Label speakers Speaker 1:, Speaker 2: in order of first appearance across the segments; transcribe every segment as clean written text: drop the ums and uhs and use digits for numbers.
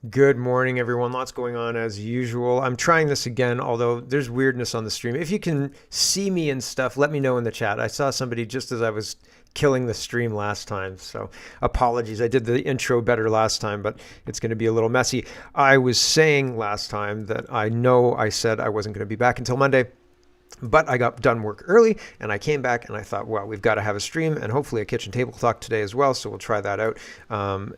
Speaker 1: Good morning, everyone. Lots going on as usual. I'm trying this again, although there's weirdness on the stream. If you can see me and stuff, let me know in the chat. I saw somebody just as I was killing the stream last time, so apologies. I did the intro better last time, but it's going to be a little messy. I was saying last time that I know I said I wasn't going to be back until Monday. But I got done work early and I came back and I thought, well, we've got to have a stream and hopefully a kitchen table talk today as well. So we'll try that out.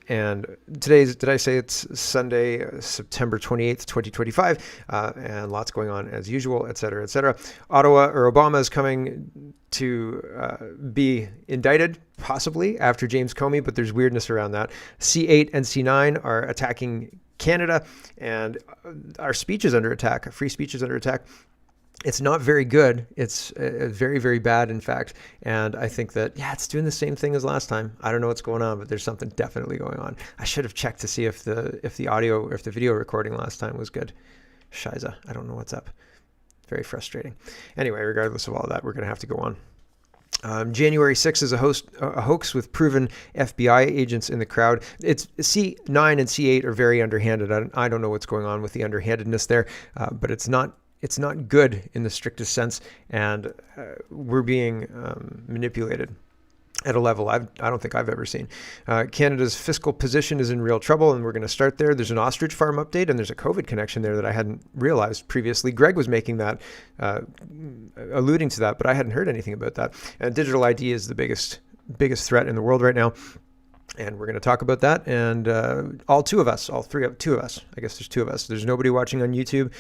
Speaker 1: And today's, did I say it's Sunday, September 28th, 2025? And lots going on as usual, et cetera, et cetera. Ottawa or Obama is coming to be indicted, possibly after James Comey, but there's weirdness around that. C8 and C9 are attacking Canada, and our speech is under attack. Free speech is under attack. It's not very good. It's very, very bad, in fact. And I think that, yeah, it's doing the same thing as last time. I don't know what's going on, but there's something definitely going on. I should have checked to see if the audio or if the video recording last time was good. Shiza, I don't know what's up. Very frustrating. Anyway, regardless of all that, we're going to have to go on. January 6th is a hoax with proven FBI agents in the crowd. It's C9 and C8 are very underhanded. I don't know what's going on with the underhandedness there, but it's not good in the strictest sense, and we're being manipulated at a level I don't think I've ever seen. Canada's fiscal position is in real trouble, and we're going to start there. There's an ostrich farm update, and there's a COVID connection there that I hadn't realized previously. Greg was making that, alluding to that, but I hadn't heard anything about that. And digital ID is the biggest threat in the world right now. And we're going to talk about that. And two of us. I guess there's two of us. There's nobody watching on YouTube.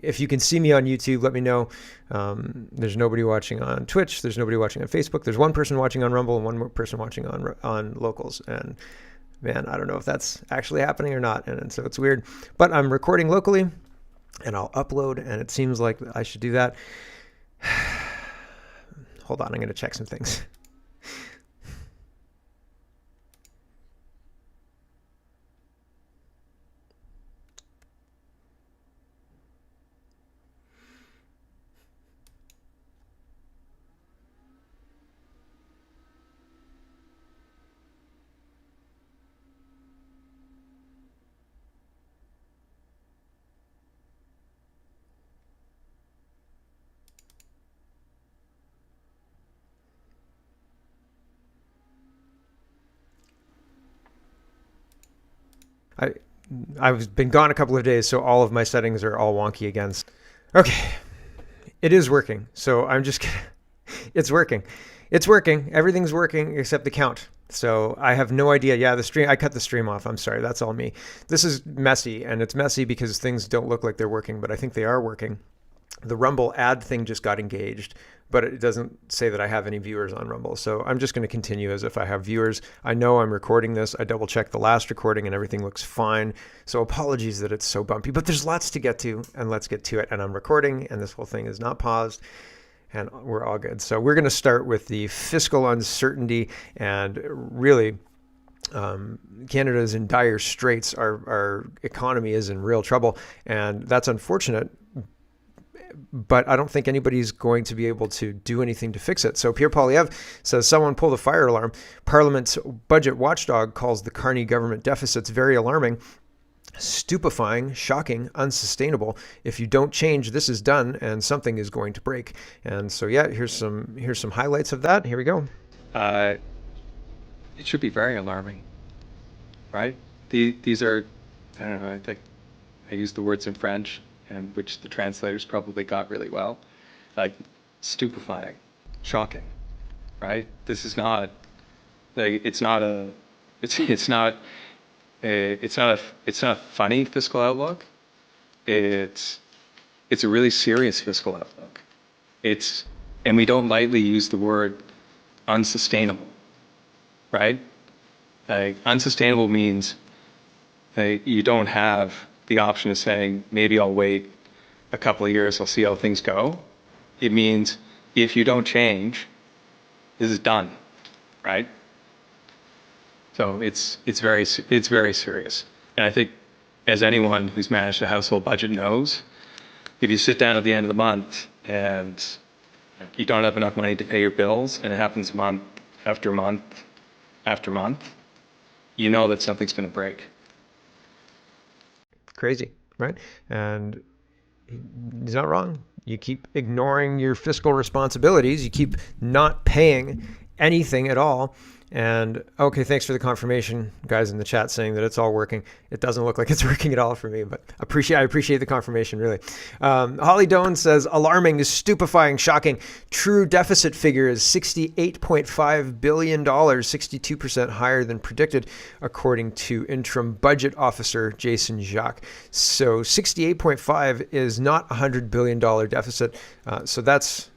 Speaker 1: If you can see me on YouTube, let me know. There's nobody watching on Twitch. There's nobody watching on Facebook. There's one person watching on Rumble and one more person watching on Locals. And man, I don't know if that's actually happening or not. And so it's weird. But I'm recording locally and I'll upload. And it seems like I should do that. Hold on. I'm going to check some things. I've been gone a couple of days, so all of my settings are all wonky again. Okay, it is working. So I'm just gonna, it's working. It's working. Everything's working except the count. So I have no idea. Yeah, I cut the stream off. I'm sorry. That's all me. This is messy, and it's messy because things don't look like they're working, but I think they are working. The Rumble ad thing just got engaged, but it doesn't say that I have any viewers on Rumble. So I'm just going to continue as if I have viewers. I know I'm recording this. I double checked the last recording and everything looks fine. So apologies that it's so bumpy, but there's lots to get to, and let's get to it. And I'm recording and this whole thing is not paused and we're all good. So we're going to start with the fiscal uncertainty, and really Canada is in dire straits. Our economy is in real trouble, and that's unfortunate. But I don't think anybody's going to be able to do anything to fix it. So Pierre Poilievre says, someone pull the fire alarm. Parliament's budget watchdog calls the Carney government deficits very alarming, stupefying, shocking, unsustainable. If you don't change, this is done and something is going to break. And so, yeah, here's some highlights of that. Here we go.
Speaker 2: It should be very alarming, right? These are, I don't know, I think I used the words in French, and which the translators probably got really well, like stupefying, shocking, right? This is not, like, it's not a funny fiscal outlook. It's a really serious fiscal outlook. And we don't lightly use the word unsustainable, right? Like, unsustainable means you don't have the option of saying, maybe I'll wait a couple of years, I'll see how things go. It means if you don't change, this is done, right? So it's very serious. And I think, as anyone who's managed a household budget knows, if you sit down at the end of the month and you don't have enough money to pay your bills, and it happens month after month after month, you know that something's going to break.
Speaker 1: Crazy, right? And he's not wrong. You keep ignoring your fiscal responsibilities. You keep not paying anything at all. And okay, thanks for the confirmation, guys in the chat saying that it's all working. It doesn't look like it's working at all for me, but I appreciate the confirmation, really. Holly Doan says, alarming, stupefying, shocking. True deficit figure is $68.5 billion, 62% higher than predicted, according to interim budget officer Jason Jacques. So 68.5 is not a $100 billion deficit. So that's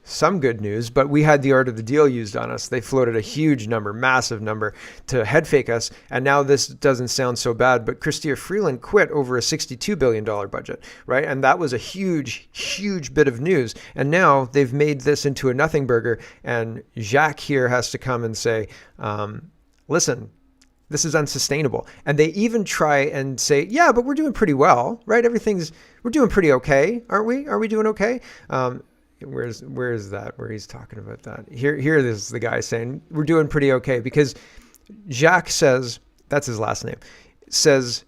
Speaker 1: some good news, but we had the art of the deal used on us. They floated a huge number, massive number to head fake us. And now this doesn't sound so bad, but Chrystia Freeland quit over a $62 billion budget, right? And that was a huge, huge bit of news. And now they've made this into a nothing burger. And Jacques here has to come and say, listen, this is unsustainable. And they even try and say, yeah, but we're doing pretty well, right? We're doing pretty okay, aren't we? Are we doing okay? Where is that? Where he's talking about that? Here is the guy saying we're doing pretty okay, because Jacques says, that's his last name, says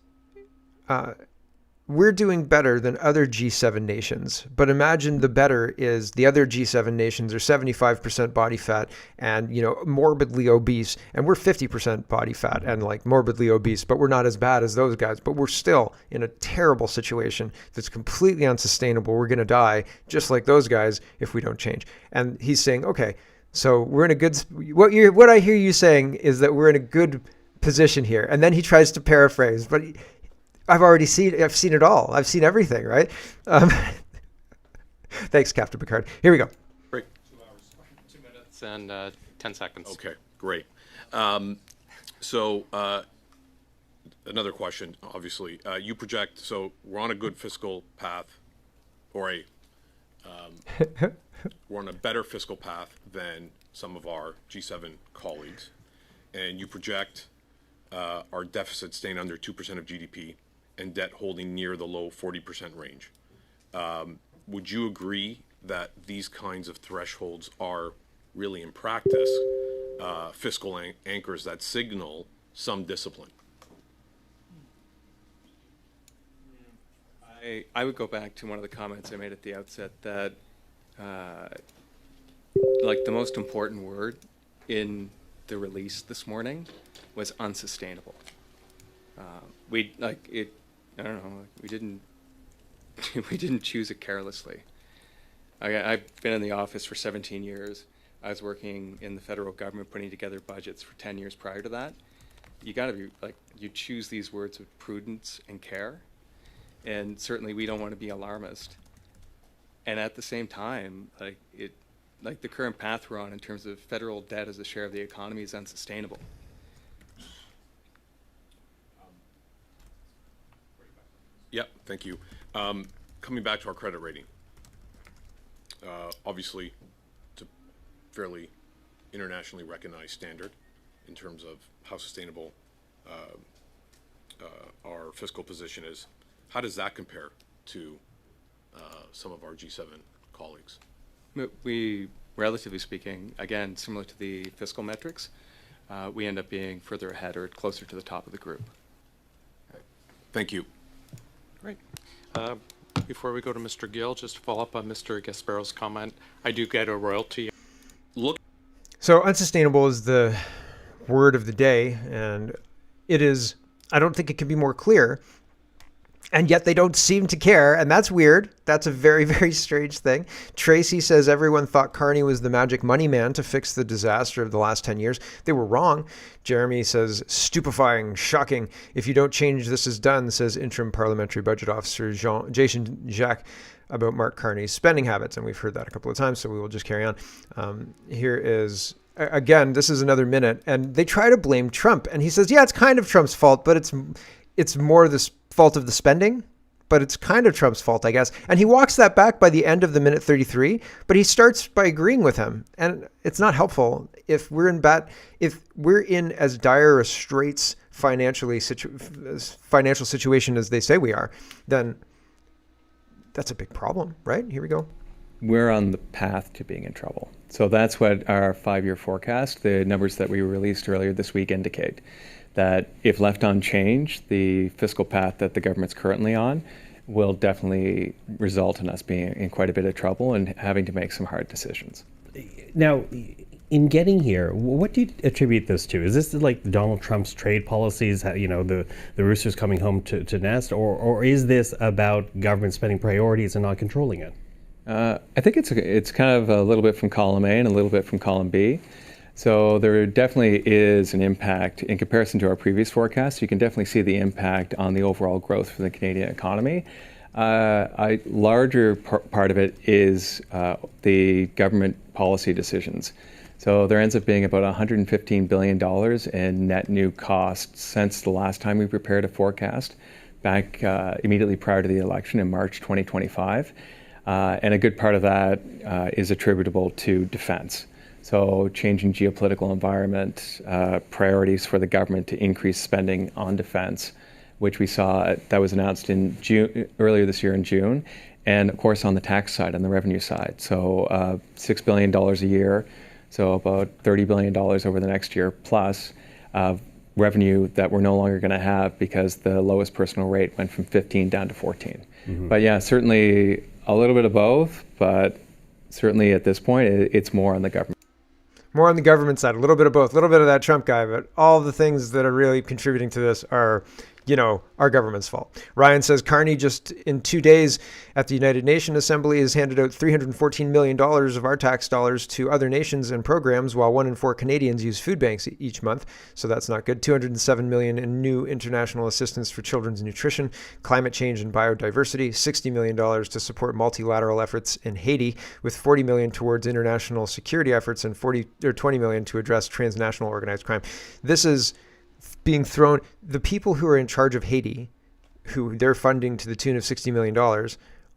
Speaker 1: we're doing better than other G7 nations. But imagine the better is the other G7 nations are 75% body fat and, morbidly obese. And we're 50% body fat and like morbidly obese, but we're not as bad as those guys. But we're still in a terrible situation that's completely unsustainable. We're going to die just like those guys if we don't change. And he's saying, okay, so we're in a good, what I hear you saying is that we're in a good position here. And then he tries to paraphrase, but I've seen it all. I've seen everything, right? Thanks, Captain Picard. Here we go.
Speaker 3: Great. 2 hours, 2 minutes, and 10 seconds.
Speaker 4: Okay, great. So another question, obviously. You project, so we're on a good fiscal path, or we're on a better fiscal path than some of our G7 colleagues. And you project our deficit staying under 2% of GDP and debt holding near the low 40% range. Would you agree that these kinds of thresholds are really in practice fiscal anchors that signal some discipline?
Speaker 2: I would go back to one of the comments I made at the outset that like the most important word in the release this morning was unsustainable. I don't know. We didn't choose it carelessly. I've been in the office for 17 years. I was working in the federal government, putting together budgets for 10 years prior to that. You got to be you choose these words with prudence and care, and certainly we don't want to be alarmist. And at the same time, the current path we're on in terms of federal debt as a share of the economy is unsustainable.
Speaker 4: Yep, thank you. Coming back to our credit rating, obviously, it's a fairly internationally recognized standard in terms of how sustainable our fiscal position is. How does that compare to some of our G7 colleagues?
Speaker 2: We, relatively speaking, again, similar to the fiscal metrics, we end up being further ahead or closer to the top of the group.
Speaker 4: Thank you.
Speaker 3: Great. Before we go to Mr. Gill, just to follow up on Mr. Gasparo's comment, I do get a royalty.
Speaker 1: So unsustainable is the word of the day, and it is, I don't think it can be more clear. And yet they don't seem to care, and that's weird. That's a very, very strange thing. Tracy says everyone thought Carney was the magic money man to fix the disaster of the last 10 years. They were wrong. Jeremy says stupefying, shocking. If you don't change, this is done, says interim parliamentary budget officer Jason Jacques about Mark Carney's spending habits. And we've heard that a couple of times, so we will just carry on. Here is, again, this is another minute, and they try to blame Trump. And he says, yeah, it's kind of Trump's fault, but it's more the fault of the spending, but it's kind of Trump's fault, I guess. And he walks that back by the end of the minute 33, but he starts by agreeing with him. And it's not helpful if we're in as dire a straits financial situation as they say we are, then that's a big problem, right? Here we go.
Speaker 2: We're on the path to being in trouble. So that's what our 5-year forecast, the numbers that we released earlier this week indicate. that if left unchanged, the fiscal path that the government's currently on will definitely result in us being in quite a bit of trouble and having to make some hard decisions.
Speaker 5: Now, in getting here, what do you attribute this to? Is this like Donald Trump's trade policies, the roosters coming home to nest, or is this about government spending priorities and not controlling it?
Speaker 2: I think it's kind of a little bit from column A and a little bit from column B. So there definitely is an impact in comparison to our previous forecast. You can definitely see the impact on the overall growth for the Canadian economy. A larger part of it is the government policy decisions. So there ends up being about $115 billion in net new costs since the last time we prepared a forecast back immediately prior to the election in March 2025. And a good part of that is attributable to defense. So changing geopolitical environment, priorities for the government to increase spending on defense, which we saw that was announced in June, earlier this year in June, and of course on the tax side, on the revenue side. So $6 billion a year, so about $30 billion over the next year, plus revenue that we're no longer going to have because the lowest personal rate went from 15 down to 14. Mm-hmm. But yeah, certainly a little bit of both, but certainly at this point, it's more on the government.
Speaker 1: More on the government side, a little bit of both, a little bit of that Trump guy, but all the things that are really contributing to this are, our government's fault. Ryan says Carney just in 2 days at the United Nations Assembly has handed out $314 million of our tax dollars to other nations and programs, while 1 in 4 Canadians use food banks each month. So that's not good. $207 million in new international assistance for children's nutrition, climate change and biodiversity, $60 million to support multilateral efforts in Haiti, with $40 million towards international security efforts and $20 million to address transnational organized crime. This is being thrown. The people who are in charge of Haiti, who they're funding to the tune of $60 million,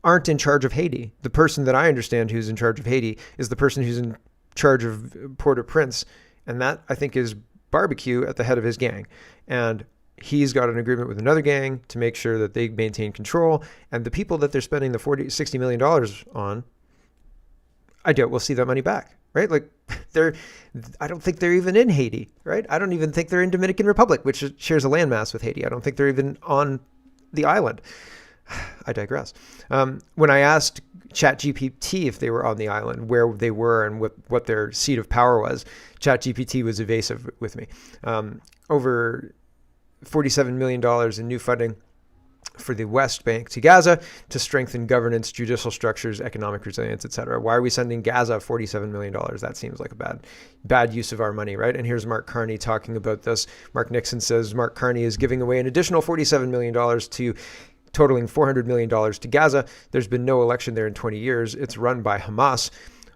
Speaker 1: aren't in charge of Haiti. The person that I understand who's in charge of Haiti is the person who's in charge of Port-au-Prince. And that, I think, is Barbecue at the head of his gang. And he's got an agreement with another gang to make sure that they maintain control. And the people that they're spending the $60 million on, I doubt we'll see that money back. Right? Like I don't think they're even in Haiti, right? I don't even think they're in Dominican Republic, which shares a landmass with Haiti. I don't think they're even on the island. I digress. When I asked ChatGPT if they were on the island, where they were and what their seat of power was, ChatGPT was evasive with me. Over $47 million in new funding for the West Bank to Gaza to strengthen governance, judicial structures, economic resilience, etc. Why are we sending Gaza $47 million? That seems like a bad use of our money, right? And here's Mark Carney talking about this. Mark Nixon says Mark Carney is giving away an additional $47 million to totaling $400 million to Gaza. There's been no election there in 20 years. It's run by Hamas.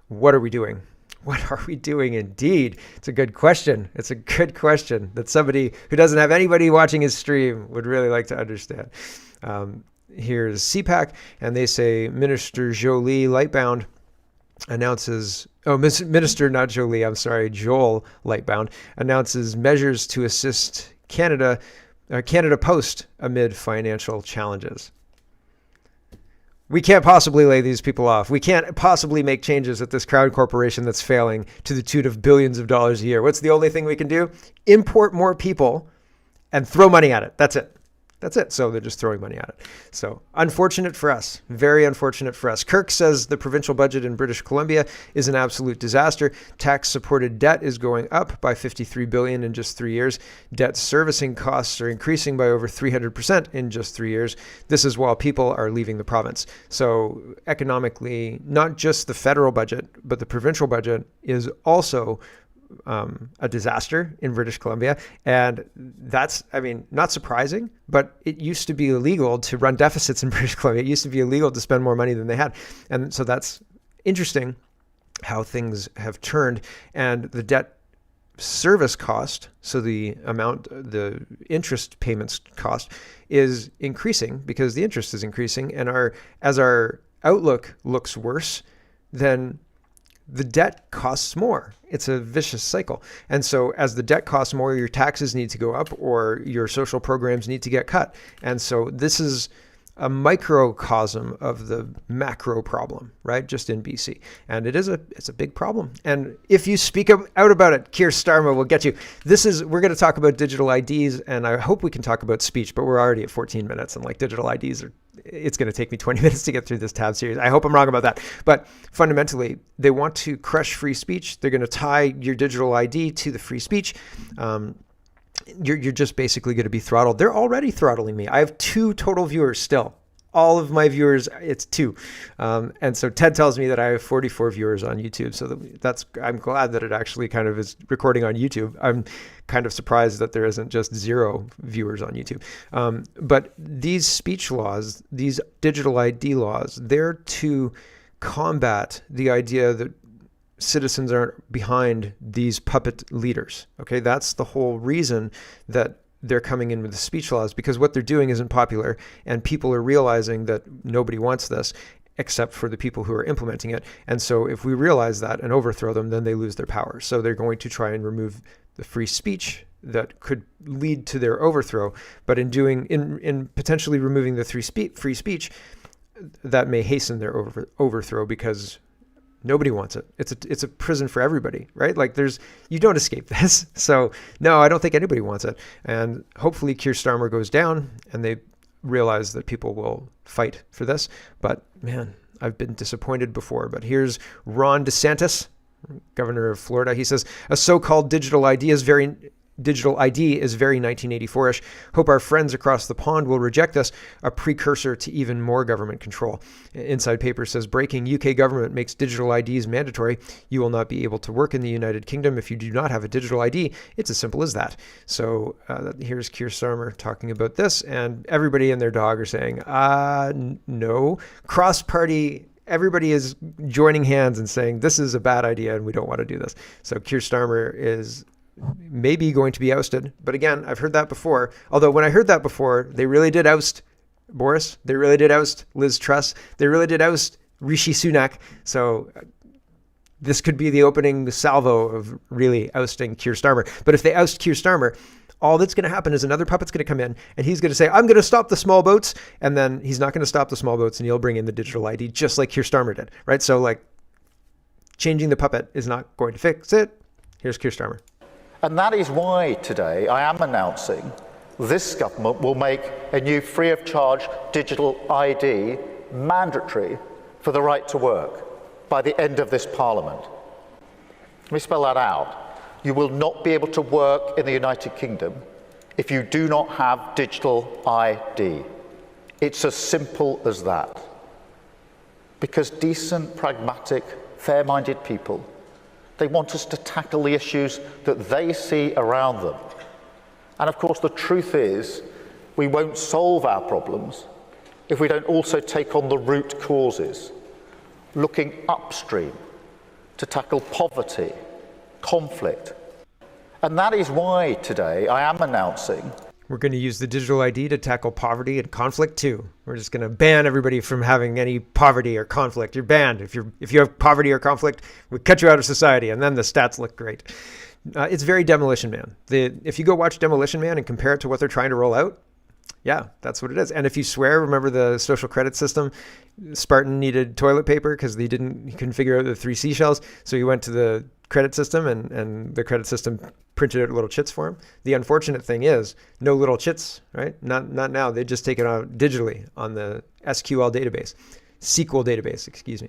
Speaker 1: What are we doing? What are we doing indeed? It's a good question. It's a good question that somebody who doesn't have anybody watching his stream would really like to understand. Here's CPAC, and they say Minister Jolie Lightbound announces, Minister, not Jolie, I'm sorry, Joel Lightbound announces measures to assist Canada Post amid financial challenges. We can't possibly lay these people off. We can't possibly make changes at this crowd corporation that's failing to the tune of billions of dollars a year. What's the only thing we can do? Import more people and throw money at it. That's it. That's it. So they're just throwing money at it. So unfortunate for us. Very unfortunate for us. Kirk says the provincial budget in British Columbia is an absolute disaster. Tax-supported debt is going up by $53 billion in just 3 years. Debt servicing costs are increasing by over 300% in just 3 years. This is while people are leaving the province. So economically, not just the federal budget, but the provincial budget is also a disaster in British Columbia. And that's, not surprising, but it used to be illegal to run deficits in British Columbia. It used to be illegal to spend more money than they had. And so that's interesting how things have turned. And the debt service cost, so the interest payments cost, is increasing because the interest is increasing. And as our outlook looks worse, then the debt costs more. It's a vicious cycle. And so as the debt costs more, your taxes need to go up or your social programs need to get cut. And so this is a microcosm of the macro problem, right? Just in BC. And it's a big problem. And if you speak out about it, Keir Starmer will get you. We're going to talk about digital IDs, and I hope we can talk about speech, but we're already at 14 minutes, and like digital IDs it's going to take me 20 minutes to get through this tab series. I hope I'm wrong about that. But fundamentally, they want to crush free speech. They're going to tie your digital ID to the free speech. You're just basically going to be throttled. They're already throttling me. I have 2 total viewers still. All of my viewers, it's 2. And so Ted tells me that I have 44 viewers on YouTube. So I'm glad that it actually kind of is recording on YouTube. I'm kind of surprised that there isn't just 0 viewers on YouTube. But these speech laws, these digital ID laws, they're to combat the idea that citizens aren't behind these puppet leaders. Okay, that's the whole reason that they're coming in with the speech laws, because what they're doing isn't popular, and people are realizing that nobody wants this except for the people who are implementing it. And so if we realize that and overthrow them, then they lose their power. So they're going to try and remove the free speech that could lead to their overthrow. But in potentially removing the free speech, that may hasten their overthrow, because nobody wants it. It's a prison for everybody, right? Like you don't escape this. So no, I don't think anybody wants it. And hopefully Keir Starmer goes down and they realize that people will fight for this. But man, I've been disappointed before. But here's Ron DeSantis, governor of Florida. He says, a so-called digital ID is very 1984-ish. Hope our friends across the pond will reject this, a precursor to even more government control. Inside Paper says, breaking, UK government makes digital IDs mandatory. You will not be able to work in the United Kingdom if you do not have a digital ID. It's as simple as that. So here's Keir Starmer talking about this, and everybody and their dog are saying, no. Cross-party, everybody is joining hands and saying, this is a bad idea and we don't want to do this. So Keir Starmer is maybe going to be ousted. But again, I've heard that before. Although when I heard that before, they really did oust Boris. They really did oust Liz Truss. They really did oust Rishi Sunak. So this could be the opening salvo of really ousting Keir Starmer. But if they oust Keir Starmer, all that's going to happen is another puppet's going to come in and he's going to say, I'm going to stop the small boats. And then he's not going to stop the small boats and he'll bring in the digital ID just like Keir Starmer did, right? So like changing the puppet is not going to fix it. Here's Keir Starmer.
Speaker 6: And that is why today I am announcing this government will make a new free of charge digital ID mandatory for the right to work by the end of this Parliament. Let me spell that out. You will not be able to work in the United Kingdom if you do not have digital ID. It's as simple as that. Because decent, pragmatic, fair-minded people, they want us to tackle the issues that they see around them. And of course, the truth is, we won't solve our problems if we don't also take on the root causes, looking upstream to tackle poverty, conflict. And that is why today I am announcing
Speaker 1: we're going to use the digital ID to tackle poverty and conflict too. We're just going to ban everybody from having any poverty or conflict. You're banned. If you have poverty or conflict, we cut you out of society, and then the stats look great. It's very Demolition Man. If you go watch Demolition Man and compare it to what they're trying to roll out, yeah, that's what it is. And if you swear, remember the social credit system? Spartan needed toilet paper because he couldn't figure out the 3 seashells. So he went to the credit system and the credit system printed out little chits for him. The unfortunate thing is no little chits, right? Not now. They just take it out digitally on the SQL database, SQL database, excuse me.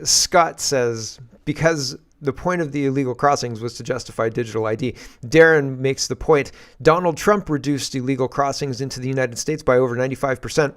Speaker 1: Scott says, because the point of the illegal crossings was to justify digital ID. Darren makes the point, Donald Trump reduced illegal crossings into the United States by over 95%,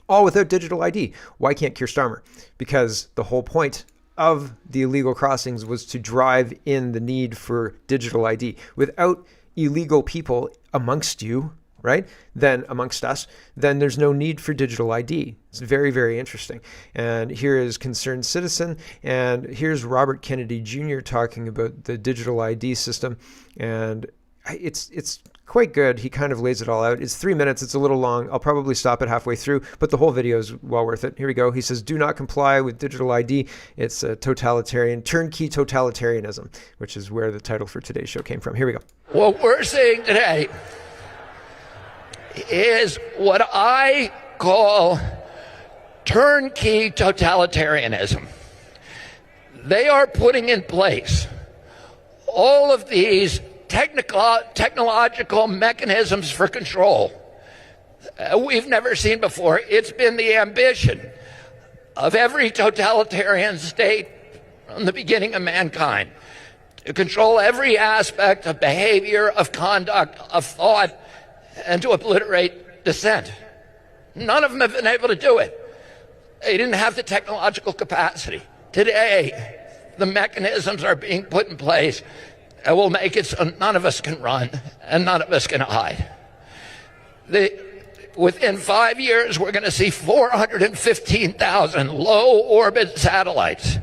Speaker 1: all without digital ID. Why can't Keir Starmer? Because the whole point of the illegal crossings was to drive in the need for digital ID. Without illegal people amongst you, right? Then amongst us, then there's no need for digital ID. It's very, very interesting. And here is Concerned Citizen, and here's Robert Kennedy Jr. talking about the digital ID system, and it's quite good. He kind of lays it all out. It's 3 minutes. It's a little long. I'll probably stop it halfway through, but the whole video is well worth it. Here we go. He says, do not comply with digital ID. It's a totalitarian, turnkey totalitarianism, which is where the title for today's show came from. Here we go.
Speaker 7: What we're saying today is what I call turnkey totalitarianism. They are putting in place all of these technological mechanisms for control we've never seen before. It's been the ambition of every totalitarian state from the beginning of mankind to control every aspect of behavior, of conduct, of thought, and to obliterate dissent. None of them have been able to do it. They didn't have the technological capacity. Today, the mechanisms are being put in place that will make it so none of us can run and none of us can hide. Within 5 years, we're going to see 415,000 low-orbit satellites.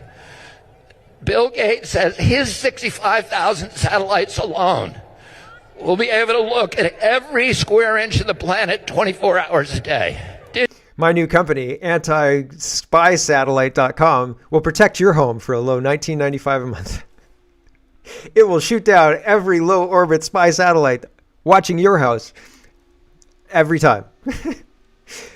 Speaker 7: Bill Gates says his 65,000 satellites alone will be able to look at every square inch of the planet 24 hours a day.
Speaker 1: My new company, antispysatellite.com, will protect your home for a low $19.95 a month. It will shoot down every low-orbit spy satellite watching your house every time.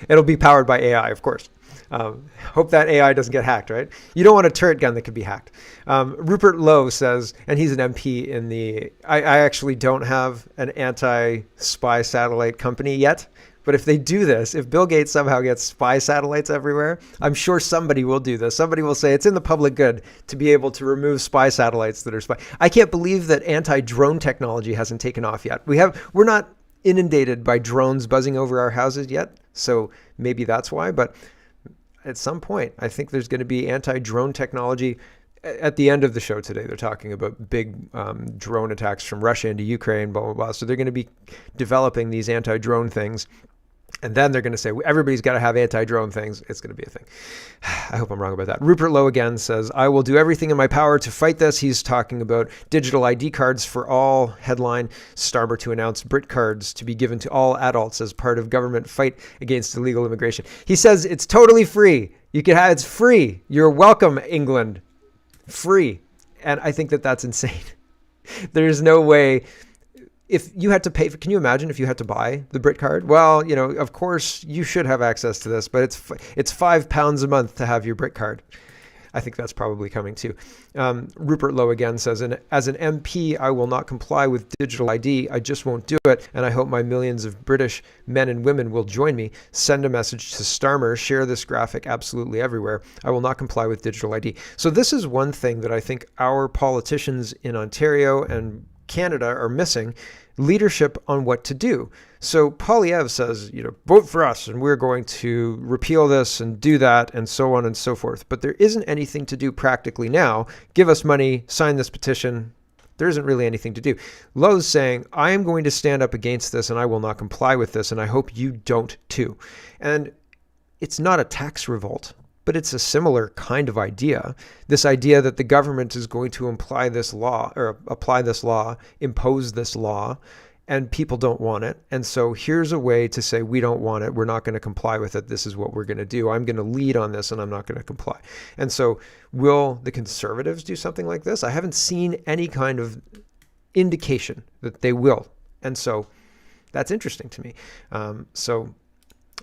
Speaker 1: It'll be powered by AI, of course. Hope that AI doesn't get hacked, right? You don't want a turret gun that could be hacked. Rupert Lowe says, and he's an MP in the... I actually don't have an anti-spy satellite company yet. But if they do this, if Bill Gates somehow gets spy satellites everywhere, I'm sure somebody will do this. Somebody will say it's in the public good to be able to remove spy satellites that are spy. I can't believe that anti-drone technology hasn't taken off yet. We're not inundated by drones buzzing over our houses yet, so maybe that's why. But at some point, I think there's going to be anti-drone technology. At the end of the show today, they're talking about big drone attacks from Russia into Ukraine, blah, blah, blah. So they're going to be developing these anti-drone things. And then they're going to say, everybody's got to have anti-drone things. It's going to be a thing. I hope I'm wrong about that. Rupert Lowe again says, I will do everything in my power to fight this. He's talking about digital ID cards for all. Headline, Starmer to announce Brit cards to be given to all adults as part of government fight against illegal immigration. He says it's totally free. You can have, it's free. You're welcome, England. Free. And I think that that's insane. There's no way... If you had to pay for, can you imagine if you had to buy the Brit card? Well, of course you should have access to this, but it's £5 a month to have your Brit card. I think that's probably coming too. Rupert Lowe again says, as an MP, I will not comply with digital ID. I just won't do it. And I hope my millions of British men and women will join me. Send a message to Starmer. Share this graphic absolutely everywhere. I will not comply with digital ID. So this is one thing that I think our politicians in Ontario and Canada are missing: leadership on what to do. So Poilievre says, vote for us and we're going to repeal this and do that and so on and so forth. But there isn't anything to do practically now. Give us money, sign this petition. There isn't really anything to do. Lowe's saying, I am going to stand up against this and I will not comply with this, and I hope you don't too. And it's not a tax revolt, but it's a similar kind of idea. This idea that the government is going to apply this law, impose this law, and people don't want it. And so here's a way to say, we don't want it. We're not going to comply with it. This is what we're going to do. I'm going to lead on this and I'm not going to comply. And so will the Conservatives do something like this? I haven't seen any kind of indication that they will. And so that's interesting to me. So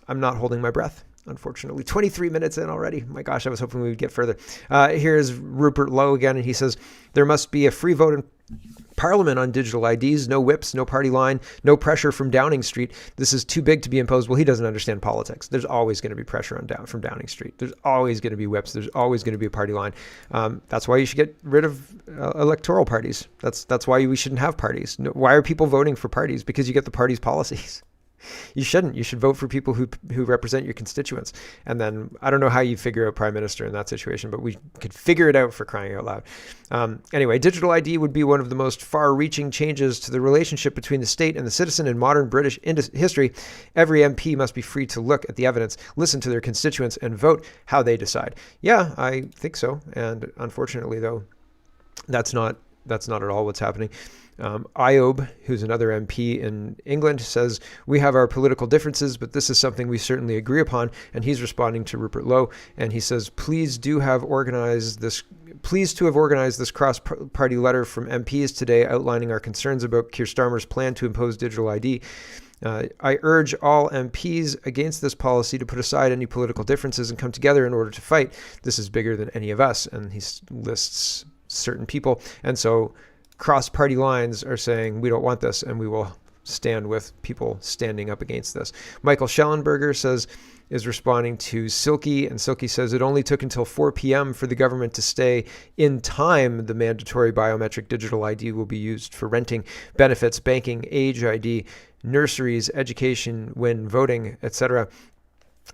Speaker 1: I'm not holding my breath. Unfortunately, 23 minutes in already. My gosh, I was hoping we would get further. Here's Rupert Lowe again, and he says, there must be a free vote in Parliament on digital IDs, no whips, no party line, no pressure from Downing Street. This is too big to be imposed. Well, he doesn't understand politics. There's always going to be pressure from Downing Street. There's always going to be whips. There's always going to be a party line. That's why you should get rid of electoral parties. That's why we shouldn't have parties. Why are people voting for parties? Because you get the party's policies. You shouldn't. You should vote for people who represent your constituents. And then I don't know how you figure out prime minister in that situation, but we could figure it out, for crying out loud. Anyway, digital ID would be one of the most far-reaching changes to the relationship between the state and the citizen in modern British history. Every MP must be free to look at the evidence, listen to their constituents, and vote how they decide. Yeah, I think so. And unfortunately, though, that's not at all what's happening. Iob, who's another MP in England, says, we have our political differences, but this is something we certainly agree upon. And he's responding to Rupert Lowe, and he says, pleased to have organized this cross-party letter from MPs today outlining our concerns about Keir Starmer's plan to impose digital ID. I urge all MPs against this policy to put aside any political differences and come together in order to fight. This is bigger than any of us. And he lists certain people. And so cross-party lines are saying, we don't want this, and we will stand with people standing up against this. Michael Schellenberger is responding to Silky, and Silky says it only took until 4 p.m. for the government to stay in time. The mandatory biometric digital ID will be used for renting, benefits, banking, age ID, nurseries, education, when voting, etc.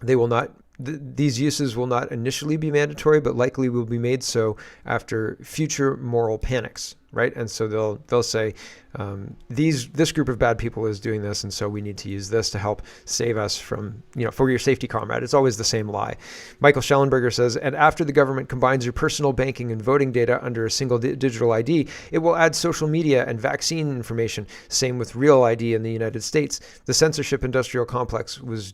Speaker 1: They will not. These uses will not initially be mandatory, but likely will be made so after future moral panics, right? And so they'll say this group of bad people is doing this, and so we need to use this to help save us from, for your safety, comrade. It's always the same lie. Michael Schellenberger says, and after the government combines your personal banking and voting data under a single digital ID, it will add social media and vaccine information. Same with real ID in the United States. The censorship industrial complex was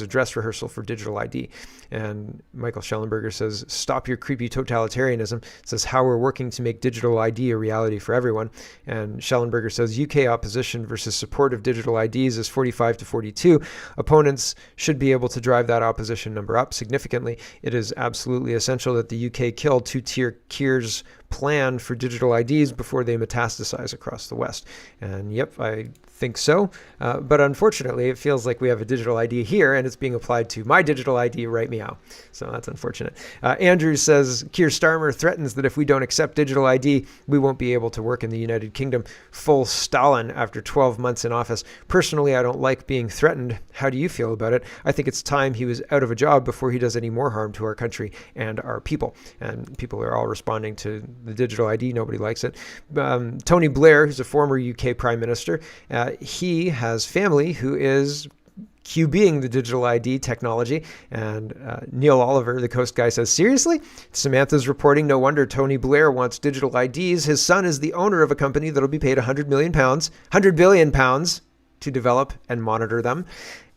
Speaker 1: a dress rehearsal for digital ID. And Michael Schellenberger says, stop your creepy totalitarianism. Says how we're working to make digital ID a reality for everyone. And Schellenberger says UK opposition versus support of digital IDs is 45 to 42. Opponents should be able to drive that opposition number up significantly. It is absolutely essential that the UK kill two-tier Keir's plan for digital IDs before they metastasize across the West. And yep, I think so. But unfortunately, it feels like we have a digital ID here and it's being applied to my digital ID right meow. So that's unfortunate. Andrew says, Keir Starmer threatens that if we don't accept digital ID, we won't be able to work in the United Kingdom. Full Stalin after 12 months in office. Personally, I don't like being threatened. How do you feel about it? I think it's time he was out of a job before he does any more harm to our country and our people. And people are all responding to the digital ID. Nobody likes it. Tony Blair, who's a former UK Prime Minister, he has family who is QBing the digital ID technology. And Neil Oliver, the Coast guy, says, seriously? Samantha's reporting, no wonder Tony Blair wants digital IDs. His son is the owner of a company that'll be paid £100 billion to develop and monitor them.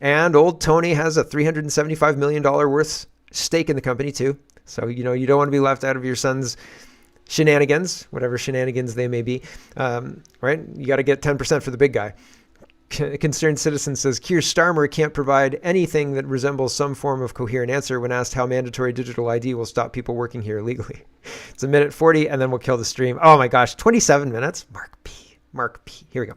Speaker 1: And old Tony has a $375 million worth stake in the company too. So, you don't want to be left out of your son's shenanigans, whatever shenanigans they may be, right? You got to get 10% for the big guy. Concerned Citizen says, Keir Starmer can't provide anything that resembles some form of coherent answer when asked how mandatory digital ID will stop people working here illegally. It's 1:40, and then we'll kill the stream. Oh my gosh, 27 minutes. Mark P. Here we go.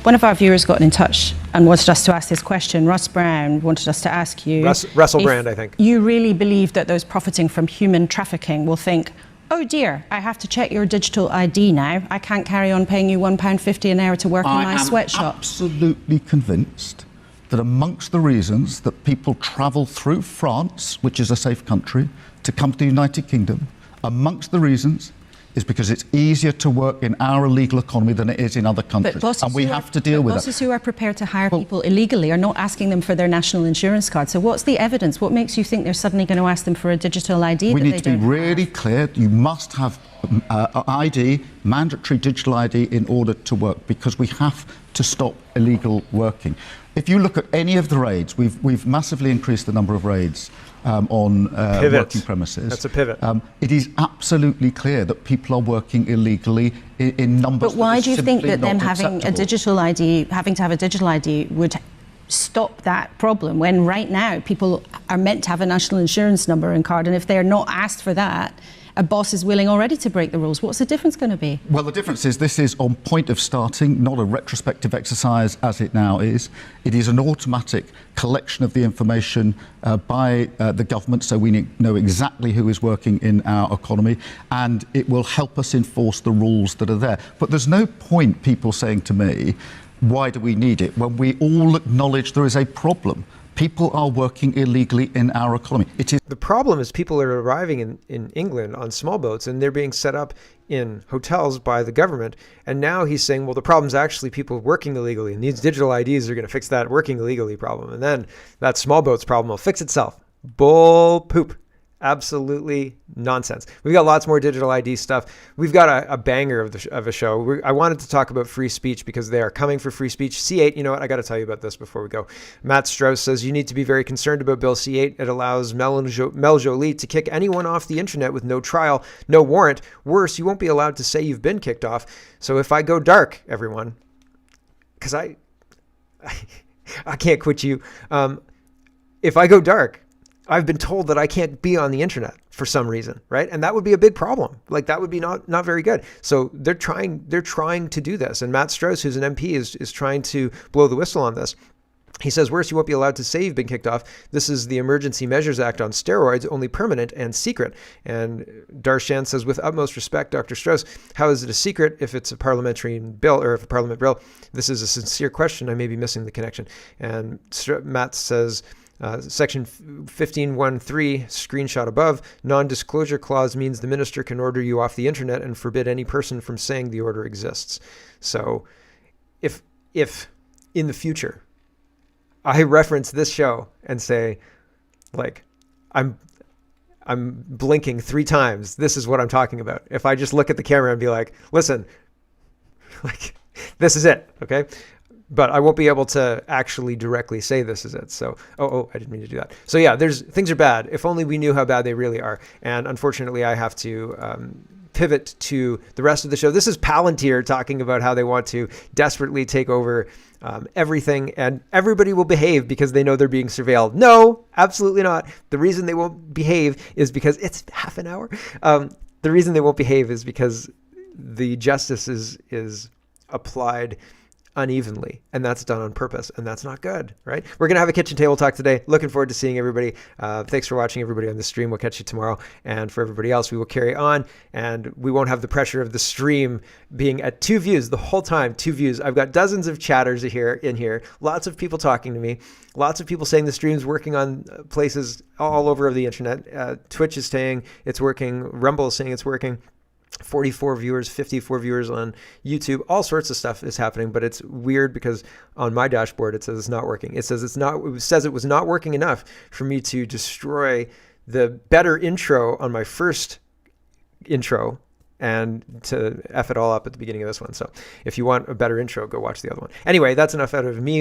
Speaker 8: One of our viewers got in touch and wanted us to ask this question. Russ Brown wanted us to ask you.
Speaker 1: Russell Brand, I think.
Speaker 8: You really believe that those profiting from human trafficking will think, oh dear, I have to check your digital ID now. I can't carry on paying you £1.50 an hour to work in my sweatshop.
Speaker 9: I am absolutely convinced that amongst the reasons that people travel through France, which is a safe country, to come to the United Kingdom, amongst the reasons is because it's easier to work in our illegal economy than it is in other countries. And we have to deal with that.
Speaker 8: Bosses who are prepared to hire people illegally are not asking them for their national insurance card. So what's the evidence? What makes you think they're suddenly going to ask them for a digital ID?
Speaker 9: We need to be really clear. You must have ID, mandatory digital ID, in order to work, because we have to stop illegal working. If you look at any of the raids, we've massively increased the number of raids on working premises.
Speaker 1: That's a pivot.
Speaker 9: It is absolutely clear that people are working illegally in numbers.
Speaker 8: But why do you think that them having
Speaker 9: acceptable.
Speaker 8: a digital ID, having to have a digital ID, would stop that problem when right now people are meant to have a national insurance number and card, and if they're not asked for that, a boss is willing already to break the rules? What's the difference going to be?
Speaker 9: Well, the difference is this is on point of starting, not a retrospective exercise as it now is. It is an automatic collection of the information by the government, so we know exactly who is working in our economy, and it will help us enforce the rules that are there. But there's no point people saying to me, why do we need it, when we all acknowledge there is a problem. People are working illegally in our economy.
Speaker 1: The problem is people are arriving in England on small boats, and they're being set up in hotels by the government. And now he's saying, well, the problem is actually people working illegally, and these digital IDs are going to fix that working illegally problem. And then that small boats problem will fix itself. Bull poop. Absolutely nonsense. We've got lots more digital ID stuff. We've got a banger of a show. I wanted to talk about free speech because they are coming for free speech. C8, you know what? I got to tell you about this before we go. Matt Strauss says you need to be very concerned about Bill C8. It allows Mel Joly to kick anyone off the internet with no trial, no warrant. Worse, you won't be allowed to say you've been kicked off. So if I go dark, everyone, because I can't quit you. If I go dark, I've been told that I can't be on the internet for some reason, right? And that would be a big problem. Like that would be not very good. So they're trying to do this. And Matt Strauss, who's an MP, is trying to blow the whistle on this. He says, worse, you won't be allowed to say you've been kicked off. This is the Emergency Measures Act on steroids, only permanent and secret. And Darshan says, with utmost respect, Dr. Strauss, how is it a secret if it's a parliamentary bill or if a parliament bill? This is a sincere question. I may be missing the connection. And Matt says, Section 15.1.3, screenshot above, non-disclosure clause means the minister can order you off the internet and forbid any person from saying the order exists. So if in the future, I reference this show and say, like, I'm blinking 3 times. This is what I'm talking about. If I just look at the camera and be like, listen, like, this is it, okay? But I won't be able to actually directly say this is it. So, I didn't mean to do that. So yeah, things are bad. If only we knew how bad they really are. And unfortunately, I have to pivot to the rest of the show. This is Palantir talking about how they want to desperately take over everything, and everybody will behave because they know they're being surveilled. No, absolutely not. The reason they won't behave is because it's half an hour. The reason they won't behave is because the justice is applied unevenly, and that's done on purpose, and that's not good, right? We're gonna have a kitchen table talk today. Looking forward to seeing everybody. Thanks for watching, everybody on the stream. We'll catch you tomorrow, and for everybody else, we will carry on, and we won't have the pressure of the stream being at 2 views the whole time. 2 views. I've got dozens of chatters in here, lots of people talking to me, lots of people saying the stream's working on places all over the internet. Twitch is saying it's working. Rumble is saying it's working. 44 viewers, 54 viewers on YouTube, all sorts of stuff is happening, but it's weird because on my dashboard, it says it's not working. It says it was not working enough for me to destroy the better intro on my first intro and to F it all up at the beginning of this one. So if you want a better intro, go watch the other one. Anyway, that's enough out of me